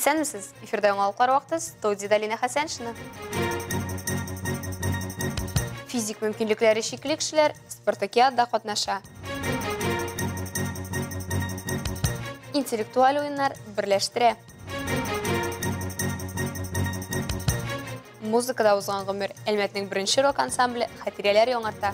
Исәнмесез? Эфирдә яңалыклар вакыты, студияда Лина Хәсәншина. Физик мөмкинлекләре шикле кешеләр спартакиадада катнаша. Интеллектуаль уеннар берләштерә. Музыкада узган гомер Әлмәтнең беренче рок ансамбле хатирәләр яңарта.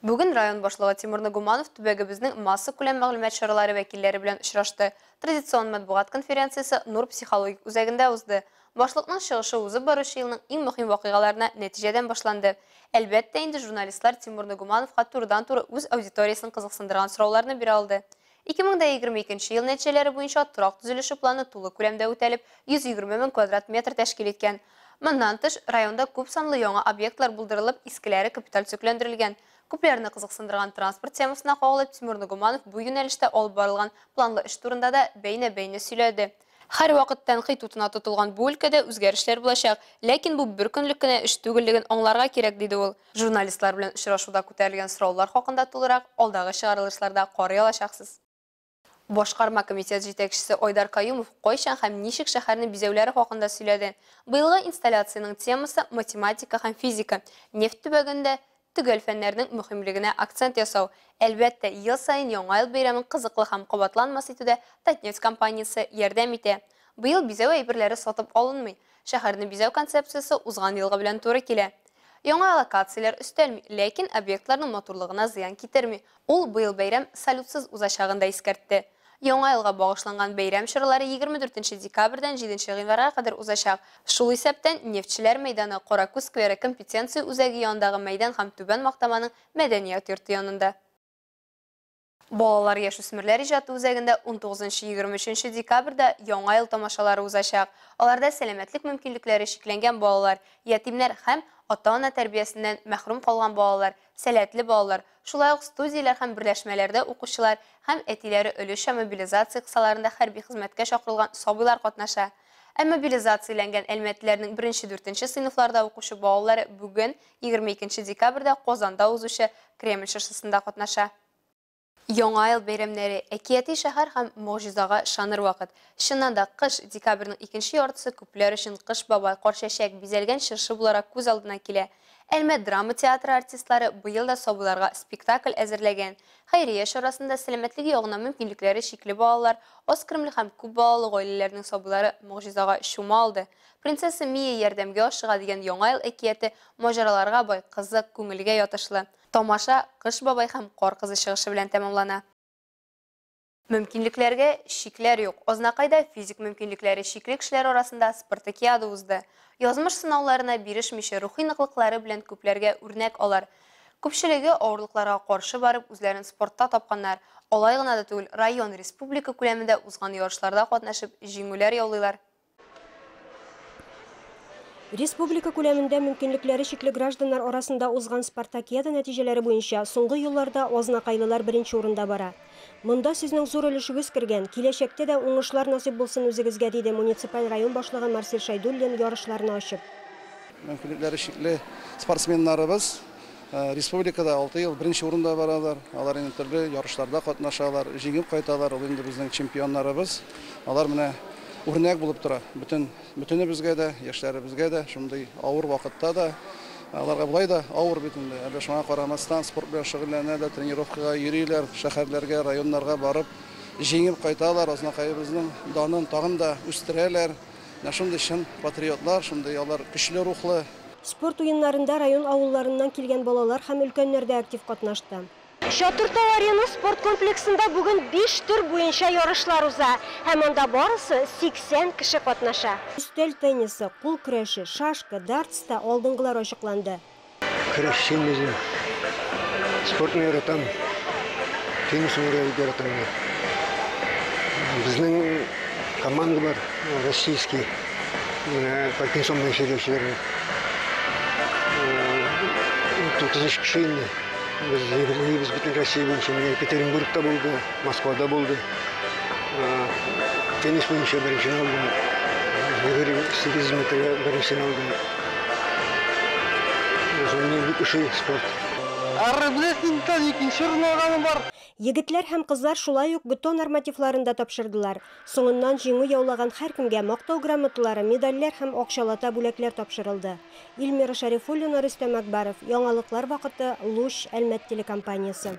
Бүген район башлыгы Тимур Нугуманов төбәгебезнең масса күләм мәгълүмат чаралары вәкилләре белән очрашты. Традицион матбугат конференциясе Нур психологик үзәгендә узды. Башлыкның чыгышы узып баручы елның иң мөһим вакыйгаларына нәтиҗәдән башланды. Әлбәттә, инде журналистлар Тимур Нугумановка турыдан-туры үз аудиториясын кызыксындырган сорауларны бирә алды. 2022 ел нәтиҗәләре буенча торак төзелеше планы тулы күләмдә үтәлеп, 120 мең квадрат метр тәшкил иткән. Моннан тыш, районда күп санлы яңа объектлар булдырылып, искеләре капиталь төзекләндерелгән. Күпләрне кызыксындырган транспорт темасына кагылып, Тимур Нугуманов бу юнәлештә алып барылган планлы эш турында да бәйнә-бәйнә сөйләде. Һәр вакыт тәнкыйть утына тотылган бу өлкәдә үзгәрешләр булачак, ләкин бу бер көнлек кенә эш түгеллеген аңларга кирәк, диде ул. Журналистлар белән очрашуда күтәрелгән сораулар хакында тулырак алдагы чыгарылышларда карый алачаксыз. Башкарма комитет җитәкчесе Айдар Каюмов кайчан һәм ничек шәһәрне бизәүләре хакында сөйләде. Быелгы инсталляциянең темасы математика һәм физика. Нефть төбәгендә төгәл фәннәрнең мөһимлегенә акцент ясау. Әлбәттә, ел сайын яңа ел бәйрәмен кызыклы һәм кабатланмас итүдә Татнефть компаниясе ярдәм итә. Быел бизәү әйберләре сатып алынмый. Шәһәрне бизәү концепциясе узган елга белән туры килә. Яңа локацияләр өстәлми, ләкин объектларның матурлыгына зыян китерми. Ул быел бәйрәм салютсыз узачагын да искәртте. Яңа елга багышланган бәйрәм чаралары 24 декабрьдән 7 гыйнварга кадәр узачак. Шул исәптән Нефтчеләр мәйданы, Каракүз скверы компетенция үзәге янындагы мәйдан һәм Түбән Мактаманың мәдәният йорты янында. Балалар яшүсмерләр иҗаты үзәгендә 19-23 декабрьдә яңа ел тамашалары узачак. Аларда сәламәтлек мөмкинлекләре шикләнгән балалар, ятимнәр һәм ата-ана тәрбиясеннән мәхрүм калган балалар, сәләтле балалар, шулай ук студияләр һәм берләшмәләрдә укучылар һәм әтиләре өлешчә мобилизация кысаларында хәрби хезмәткә чакырылган сабыйлар катнаша. Ә мобилизацияләнгән әлмәтләрнең 1-4 сыйныфларда укучы балалары бүген 22 декабрьдә Казанда узучы Кремль шашысында катнаша. Яңа ел бәйрәмнәре әкияти шәһәр һәм могҗизага ышаныр вакыт. Чыннан да кыш декабрьнең икенче яртысы күпләр өчен Кыш бабай карчәчәк бизәлгән чыршы буларак күз алдына килә. Әлмәт драма театры артистлары быел да сабыйларга спектакль әзерләгән. Хәйрия чарасында сәламәтлеге ягына мөмкинлекләре шикле балалар, аз кырымлы һәм күп балалы гаиләләрнең сабыйлары могҗизага чума алды. Принцесса Мия ярдәмгә ашыга дигән яңа ел әкияте маҗараларга бай, кызык, күңелгә ятышлы. Тамаша Кыш бабай һәм Кар кызы чыгышы белән тәмамлана. Мөмкинлекләргә шикләр юк. Азнакайда физик мөмкинлекләре шикле кешеләр арасында спартакиада узды. Язмыш сынауларына бирешмичә рухи ныклыклары белән күпләргә үрнәк алар. Күпчелеге авырлыкларга каршы барып үзләрен спортта тапканнар. Алай гына да түгел, район, республика күләмендә узган ярышларда катнашып җиңүләр яулыйлар. Республика күләмендә мөмкинлекләре шикле гражданнар арасында узган спартакиада нәтиҗәләре буенча соңгы елларда азнакайлылар беренче урында бара. Монда сезнең зур өлешегез кергән, киләчәктә дә уңышлар насыйп булсын үзегезгә, диде муниципаль район башлыгы Марсель Шайдуллин ярышларны ачып. Мөмкинлекләре шикле спортсменнарыбыз республикада 6 ел беренче урында баралар. Алар инде төрле ярышларда катнашалар, җиңеп кайталар. Ул инде безнең чемпионнарыбыз. Алар менә үрнәк булып тора. Бөтенебезгә дә, яшьләребезгә дә, шундый авыр вакытта да аларга булай да авыр бит инде. Әле шуңа карамастан спорт белән шөгыльләнә дә, тренировкага йөриләр, шәһәрләргә, районнарга барып җиңеп кайталар. Азнакайыбызның данын тагын да үстерәләр. Шундый чын патриотлар, шундый алар көчле рухлы. Спорт уеннарында район авылларыннан килгән балалар һәм өлкәннәр дә актив катнашты. Чатыртау арена спорт комплексында бүген 5 төр буенча ярышлар уза. Һәм анда барысы 80 кеше катнаша. Өстәл теннисы, кул көрәше, шашка, дартста алдынгылар ачыкланды. Көрәшченбез. Спортны яратам. Теннисны яратам. Безнең команда бар, российский. Паркинсонның сөйләүчеләре. 30 кеше инде. Biz bütün Россия boyunca Екатеринбург'da buldu, Moskva'da buldu. Tenis boyunca birinci oldum. 800 metre birinci oldum. Sonra bir şey spor. Арбилетинтен икенче урын алганы бар. Егетләр һәм кызлар шулай ук бетон нормативларында тапшырдылар. Соңыннан җиңү яулаган һәркемгә мактау грамоталары, медальләр һәм акчалата бүләкләр тапшырылды. Илмира Шарифуллина, Рөстәм Әкбаров, Яңалыклар вакыты, Луч, Әлмәт телекомпаниясе.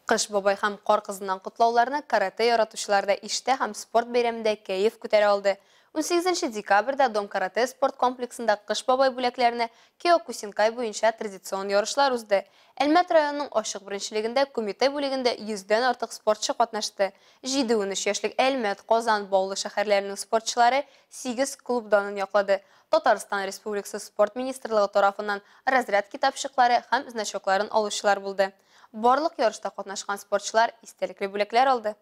Кыш бабай һәм кар кызыннан котлауларны карате яратучыларда иштә һәм спорт бәйрәмендә кәеф күтәрә алды. 18 декабрьдә Дом карате спорт комплексында кыш бабай бүләкләренә Киокусинкай буенча традицион ярышлар узды. Әлмәт районының ачык беренчелегендә Күмәтәй бүлегендә 100дән артык спортчы катнашты. 7-13 яшьлек Әлмәт, Казан, Баулы шәһәрләренең спортчылары 8 клуб данын яклады. Татарстан Республикасы спорт министрлыгы тарафыннан разряд китапчыклары һәм значокларын алучылар булды. Барлык ярышта катнашкан спортчылар истәлекле бүләкләр алды.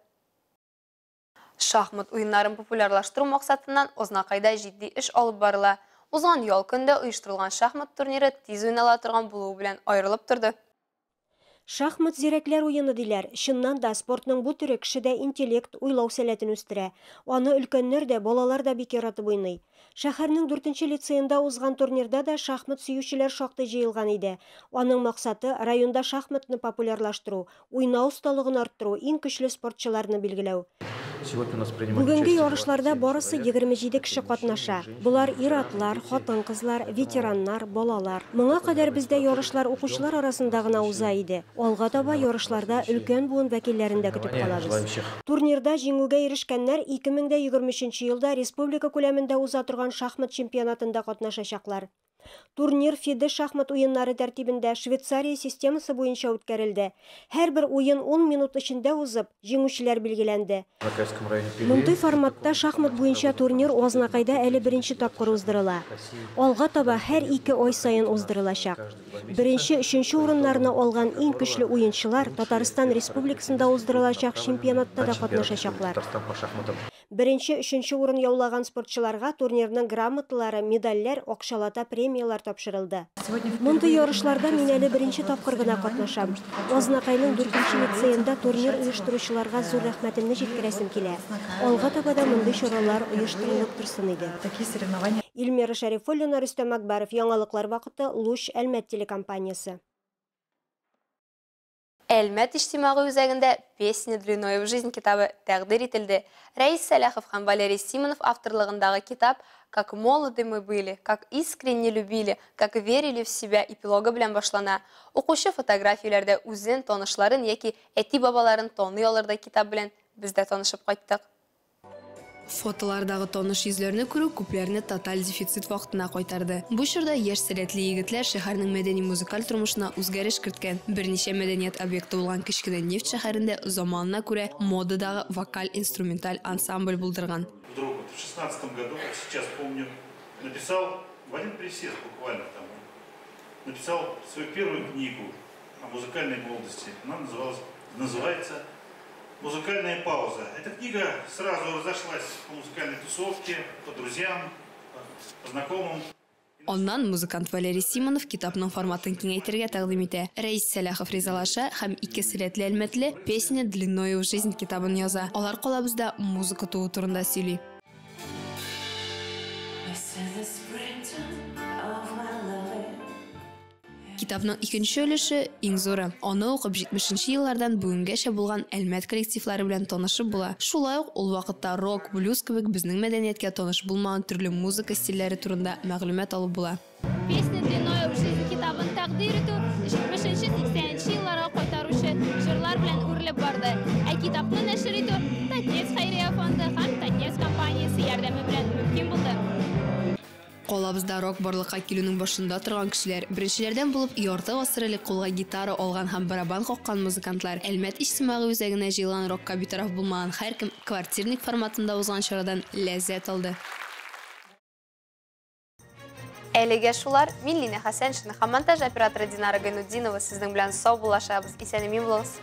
Шахмат уеннарын популярлаштыру максатыннан Ознакайда җитди эш алып барыла. Узган ял көндә оештырылган шахмат турниры тиз уйнала торган булуы белән аерылып торды. Шахмат зирәкләр уены диләр. Чыннан да спортның бу төре кешедә интеллект, уйлау сәләтен үстерә. Аны өлкәннәр дә, балалар да бик яратып уйный. Шәһәрнең 4-нче лицейында узган турнирда да шахмат сөючеләр шактый җыелган иде. Аның максаты районда шахматны популярлаштыру, уйнау осталыгын арттыру, иң көчле спортчыларны билгеләү. Бүгенге ярышларда барысы 27 кеше катнаша. Булар ир-атлар, хатын-кызлар, ветераннар, балалар. Моңа кадәр бездә ярышлар укучылар арасында гына уза иде. Алга таба ярышларда өлкән буын вәкилләрен дә көтеп калабыз. Турнирда җиңүгә ирешкәннәр 2023 елда республика күләмендә уза торган шахмат чемпионатында катнашачаклар. Турнир FIDE шахмат уеннары тәртибендә Швейцария системасы буенча үткәрелде. Һәрбер уен 10 минут эчендә узып, җиңүчеләр билгеләнде. Мондый форматта шахмат буенча турнир Ознакайда әле беренче тапкыр уздырыла. Алга таба һәр 2 ай сайын уздырылачак. Беренче, өченче урыннарны алган иң көчле уенчылар Татарстан Республикасында уздырылачак чемпионатта да катнашачаклар. Беренче, өченче урын яулаган спортчыларга турнирның грамоталары, медальләр, акчалата премиялар тапшырылды. Мондый ярышларда мин әле беренче тапкыр гына катнашам. Ознакайның 4-нче лицейында турнир оештыручыларга зур рәхмәтемне җиткерәсем килә. Алга таба да мондый чаралар оештырылып торсын иде. Илмира Шарифуллина, Рөстәм Әкбаров, Яңалыклар вакыты, Луч, Әлмәт телекомпаниясе. Әлмәт иҗтимагый үзәгендә «Песни длиной в жизнь» китабы тәкъдир ителде. Рәис Сәләхов һәм Валерий Симонов авторлыгындагы китап «Как молоды мы были, как искренне любили, как верили в себя» эпилогы белән башлана. Укучы фотографияләрдә үзен, танышларын яки әти-бабаларын таный алырдай китап белән без дә танышып кайттык. Фотолардагы таныш йөзләрне күрү күпләрне тоталь дефицит вакытына кайтарды. Бу чорда яшь сәләтле егетләр шәһәрнең мәдәни-музыкаль тормышына үзгәреш керткән. Берничә мәдәният объекты булган кечкенә Нефть шәһәрендә заманына күрә модадагы вокаль-инструменталь ансамбль булдырган. Вдруг в 16 году, сейчас помню, написал в один присест буквально там, написал свою первую книгу о музыкальной молодости. Она называется «Музыкальная пауза». Эта книга сразу разошлась по музыкальной тусовке, по друзьям, по знакомым. Оннан музыкант Валерий Симонов китапның форматын киңәйтергә тәкъдим итә. Рәис Сәләхов ризалаша һәм 2 сәләтле Әлмәтле «Песни длиной в жизнь» китабын яза. Алар калабызда музыка туу турында сөйли. Китапның икенче өлеше иң зуры. Аны укып 70нче еллардан бүгенгәчә булган Әлмәт коллективлары белән танышып була. Шулай ук ул вакытта рок, блюз кебек безнең мәдәнияткә таныш булмаган төрле музыка стильләре турында мәгълүмат алып була. «Песни длиной в жизнь» китабын тәкъдир итү 70-80 елларга кайтаручы җырлар белән үрелеп барды. Ә китапны нәшер итү Татнефть хәйрия фонды һәм Татнефть компаниясе ярдәме белән мөмкин булды. Калабызда рок барлыкка килүнең башында торган кешеләр, беренчеләрдән булып ярты гасыр элек кулга гитара алган һәм барабан каккан музыкантлар. Әлмәт иҗтимагый үзәгенә җыелган рокка битараф булмаган һәркем квартирник форматында узган чарадан ләззәт алды. Әлегә шулар, мин Лина Хәсәншина һәм монтаж операторы Динара Гайнутдинова сезнең белән сау булашабыз. Исән-имин булыгыз.